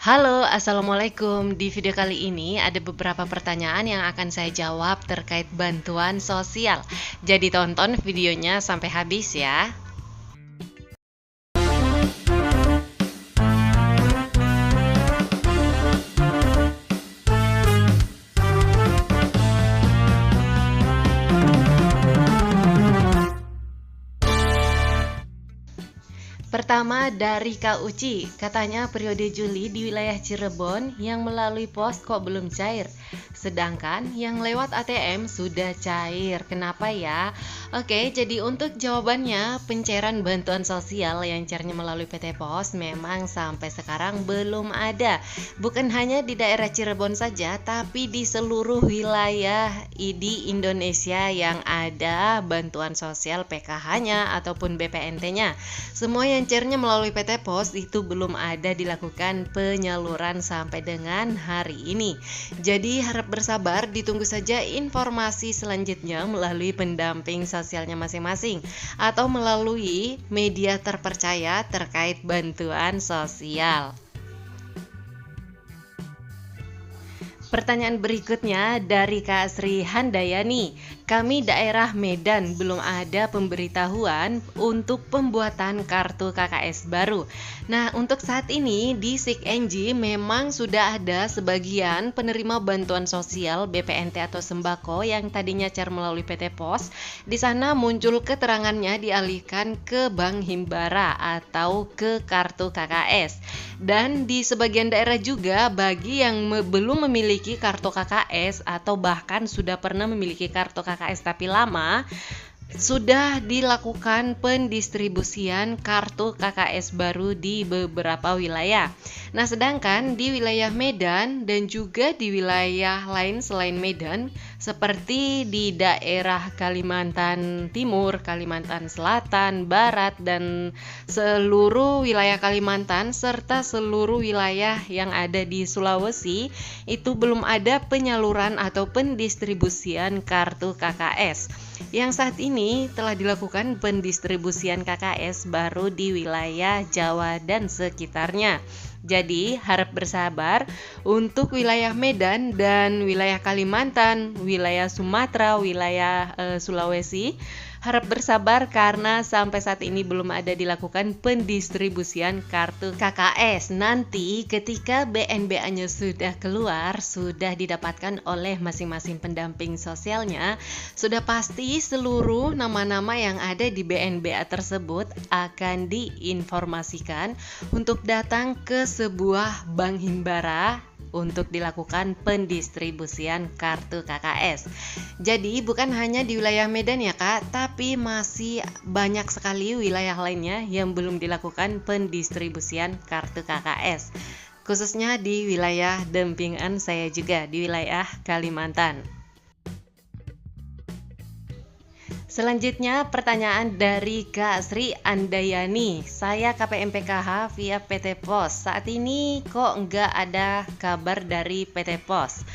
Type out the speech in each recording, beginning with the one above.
Halo, Assalamualaikum. Di video kali ini ada beberapa pertanyaan yang akan saya jawab terkait bantuan sosial. Jadi tonton videonya sampai habis ya. Pertama dari Kak Uci, katanya periode Juli di wilayah Cirebon yang melalui pos kok belum cair, sedangkan yang lewat ATM sudah cair. Kenapa ya? Oke, jadi untuk jawabannya, pencairan bantuan sosial yang cairnya melalui PT Pos memang sampai sekarang belum ada. Bukan hanya di daerah Cirebon saja, tapi di seluruh wilayah di Indonesia yang ada bantuan sosial PKH-nya ataupun BPNT-nya. Semua yang cairnya melalui PT Pos itu belum ada dilakukan penyaluran sampai dengan hari ini. Jadi harap bersabar, ditunggu saja informasi selanjutnya melalui pendamping sosialnya masing-masing atau melalui media terpercaya terkait bantuan sosial. Pertanyaan berikutnya dari Kak Sri Handayani. Kami daerah Medan belum ada pemberitahuan untuk pembuatan kartu KKS baru. Nah, untuk saat ini di SIKNJ memang sudah ada sebagian penerima bantuan sosial BPNT atau sembako yang tadinya cair melalui PT Pos. Di sana muncul keterangannya dialihkan ke Bank Himbara atau ke kartu KKS. Dan di sebagian daerah juga bagi yang belum memiliki kartu KKS atau bahkan sudah pernah memiliki kartu KKS tapi lama, sudah dilakukan pendistribusian kartu KKS baru di beberapa wilayah. Nah, sedangkan di wilayah Medan dan juga di wilayah lain selain Medan, seperti di daerah Kalimantan Timur, Kalimantan Selatan, Barat, dan seluruh wilayah Kalimantan, serta seluruh wilayah yang ada di Sulawesi, itu belum ada penyaluran atau pendistribusian kartu KKS. Yang saat ini telah dilakukan pendistribusian KKS baru di wilayah Jawa dan sekitarnya. Jadi harap bersabar untuk wilayah Medan dan wilayah Kalimantan, wilayah Sumatera, wilayah Sulawesi. Harap bersabar karena sampai saat ini belum ada dilakukan pendistribusian kartu KKS. Nanti ketika BNBA-nya sudah keluar, sudah didapatkan oleh masing-masing pendamping sosialnya, sudah pasti seluruh nama-nama yang ada di BNBA tersebut akan diinformasikan untuk datang ke sebuah bank himbara untuk dilakukan pendistribusian kartu KKS. Jadi bukan hanya di wilayah Medan ya Kak, tapi masih banyak sekali wilayah lainnya yang belum dilakukan pendistribusian kartu KKS. Khususnya di wilayah dampingan saya juga, di wilayah Kalimantan. Selanjutnya pertanyaan dari Kak Sri Andayani. Saya KPM PKH via PT Pos. Saat ini kok nggak ada kabar dari PT Pos?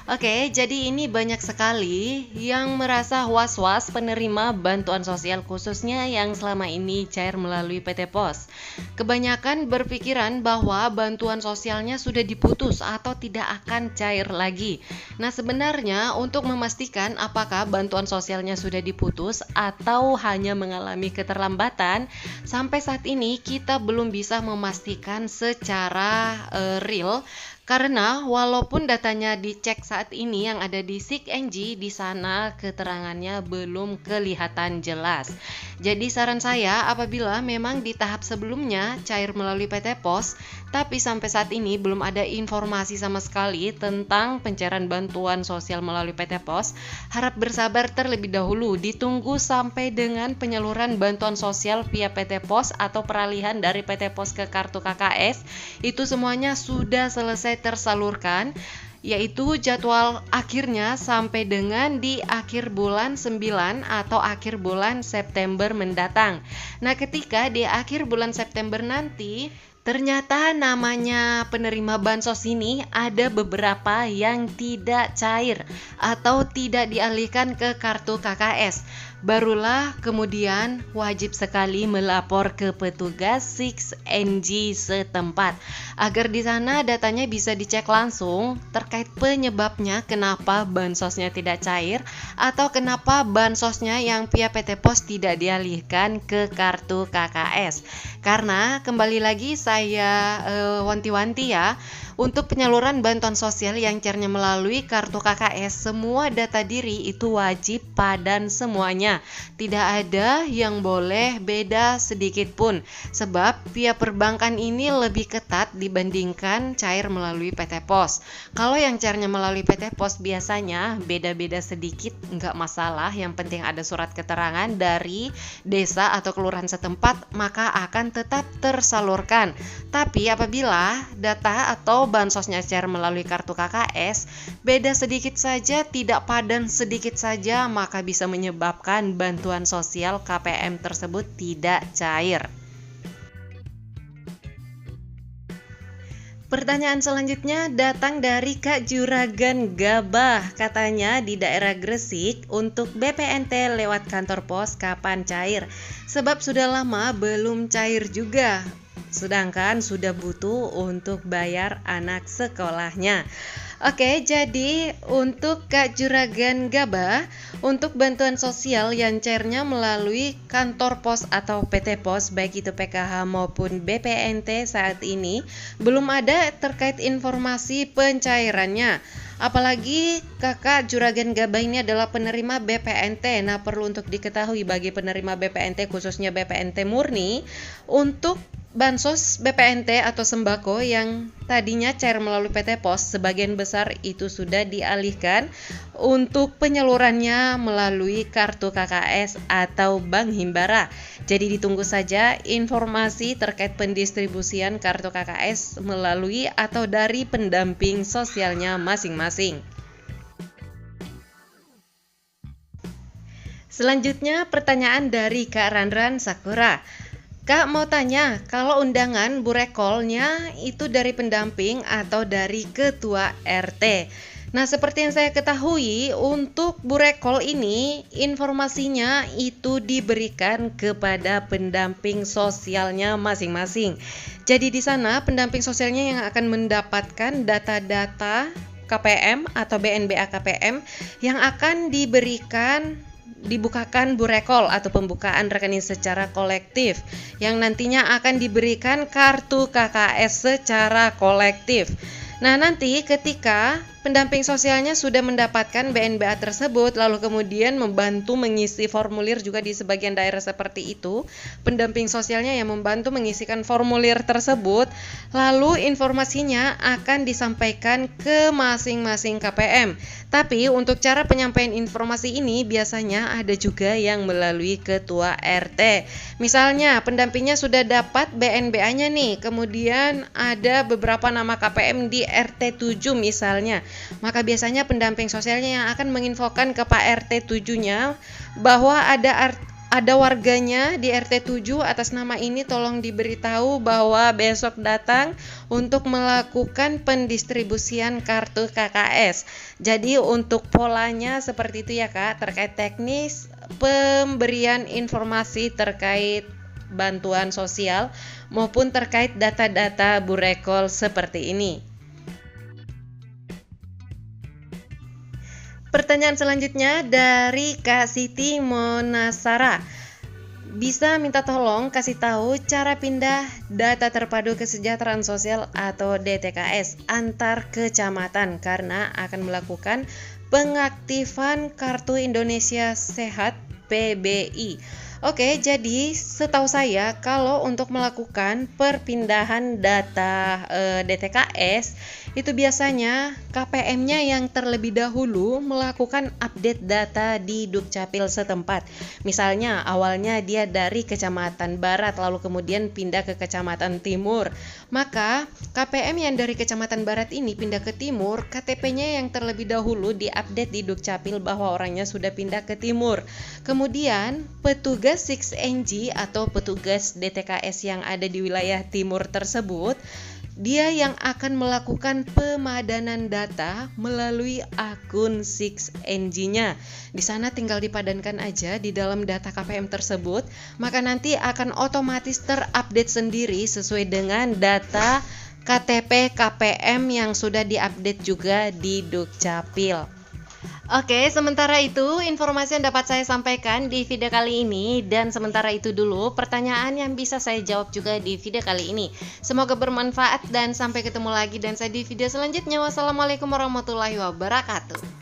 Oke, jadi ini banyak sekali yang merasa was-was penerima bantuan sosial khususnya yang selama ini cair melalui PT Pos. Kebanyakan berpikiran bahwa bantuan sosialnya sudah diputus atau tidak akan cair lagi. Nah, sebenarnya untuk memastikan apakah bantuan sosialnya sudah diputus atau hanya mengalami keterlambatan, sampai saat ini kita belum bisa memastikan secara real. Karena walaupun datanya dicek saat ini yang ada di SIKNJ, di sana keterangannya belum kelihatan jelas. Jadi saran saya apabila memang di tahap sebelumnya cair melalui PT Pos, tapi sampai saat ini belum ada informasi sama sekali tentang pencairan bantuan sosial melalui PT Pos, harap bersabar terlebih dahulu, ditunggu sampai dengan penyaluran bantuan sosial via PT Pos atau peralihan dari PT Pos ke kartu KKS, itu semuanya sudah selesai tersalurkan, yaitu jadwal akhirnya sampai dengan di akhir bulan 9 atau akhir bulan September mendatang. Nah, ketika di akhir bulan September nanti ternyata namanya penerima bansos ini ada beberapa yang tidak cair atau tidak dialihkan ke kartu KKS. barulah kemudian wajib sekali melapor ke petugas 6NG setempat agar di sana datanya bisa dicek langsung terkait penyebabnya kenapa bansosnya tidak cair atau kenapa bansosnya yang via PT Pos tidak dialihkan ke kartu KKS. Karena kembali lagi saya wanti-wanti ya, untuk penyaluran bantuan sosial yang cairnya melalui kartu KKS, semua data diri itu wajib padan semuanya. Tidak ada yang boleh beda sedikit pun, sebab via perbankan ini lebih ketat dibandingkan cair melalui PT Pos. Kalau yang cairnya melalui PT Pos biasanya beda-beda sedikit, nggak masalah, yang penting ada surat keterangan dari desa atau kelurahan setempat, maka akan tetap tersalurkan. Tapi apabila data atau bansosnya cair melalui kartu KKS beda sedikit saja, tidak padan sedikit saja, maka bisa menyebabkan bantuan sosial KPM tersebut tidak cair. Pertanyaan selanjutnya datang dari Kak Juragan Gabah. Katanya di daerah Gresik untuk BPNT lewat kantor pos kapan cair? Sebab sudah lama belum cair juga, sedangkan sudah butuh untuk bayar anak sekolahnya. Oke, jadi untuk Kak Juragan Gabah, untuk bantuan sosial yang cairnya melalui kantor pos atau PT Pos, baik itu PKH maupun BPNT saat ini, belum ada terkait informasi pencairannya. Apalagi kakak Juragan Gabah ini adalah penerima BPNT. Nah, perlu untuk diketahui bagi penerima BPNT, khususnya BPNT murni, untuk bansos BPNT atau sembako yang tadinya cair melalui PT Pos, sebagian besar itu sudah dialihkan untuk penyalurannya melalui kartu KKS atau Bank Himbara. Jadi ditunggu saja informasi terkait pendistribusian kartu KKS melalui atau dari pendamping sosialnya masing-masing. Selanjutnya pertanyaan dari Kak Randran Sakura. Kak mau tanya, kalau undangan burekolnya itu dari pendamping atau dari ketua RT? Nah, seperti yang saya ketahui, untuk burekol ini informasinya itu diberikan kepada pendamping sosialnya masing-masing. Jadi di sana pendamping sosialnya yang akan mendapatkan data-data KPM atau BNBA KPM yang akan dibukakan burekol atau pembukaan rekening secara kolektif yang nantinya akan diberikan kartu KKS secara kolektif. Nah, nanti ketika pendamping sosialnya sudah mendapatkan BNBA tersebut, lalu kemudian membantu mengisi formulir juga di sebagian daerah seperti itu, pendamping sosialnya yang membantu mengisikan formulir tersebut, lalu informasinya akan disampaikan ke masing-masing KPM. Tapi untuk cara penyampaian informasi ini biasanya ada juga yang melalui ketua RT. Misalnya pendampingnya sudah dapat BNBA-nya nih, kemudian ada beberapa nama KPM di RT 7 misalnya, maka biasanya pendamping sosialnya yang akan menginfokan ke Pak RT 7-nya bahwa ada warganya di RT 7 atas nama ini, tolong diberitahu bahwa besok datang untuk melakukan pendistribusian kartu KKS. Jadi untuk polanya seperti itu ya Kak, terkait teknis pemberian informasi terkait bantuan sosial maupun terkait data-data burekol seperti ini. Pertanyaan selanjutnya dari Kak Siti Monasara. Bisa minta tolong kasih tahu cara pindah data terpadu kesejahteraan sosial atau DTKS antar kecamatan karena akan melakukan pengaktifan Kartu Indonesia Sehat PBI. Oke, jadi setahu saya kalau untuk melakukan perpindahan data DTKS itu biasanya KPM-nya yang terlebih dahulu melakukan update data di Dukcapil setempat. Misalnya awalnya dia dari Kecamatan Barat lalu kemudian pindah ke Kecamatan Timur. Maka KPM yang dari Kecamatan Barat ini pindah ke Timur, KTP-nya yang terlebih dahulu diupdate di Dukcapil bahwa orangnya sudah pindah ke Timur. Kemudian petugas 6NG atau petugas DTKS yang ada di wilayah Timur tersebut Dia yang akan melakukan pemadanan data melalui akun 6NG-nya. Di sana tinggal dipadankan aja di dalam data KPM tersebut, maka nanti akan otomatis terupdate sendiri sesuai dengan data KTP KPM yang sudah diupdate juga di Dukcapil. Oke, sementara itu informasi yang dapat saya sampaikan di video kali ini, dan sementara itu dulu pertanyaan yang bisa saya jawab juga di video kali ini. Semoga bermanfaat dan sampai ketemu lagi dan saya di video selanjutnya. Wassalamualaikum warahmatullahi wabarakatuh.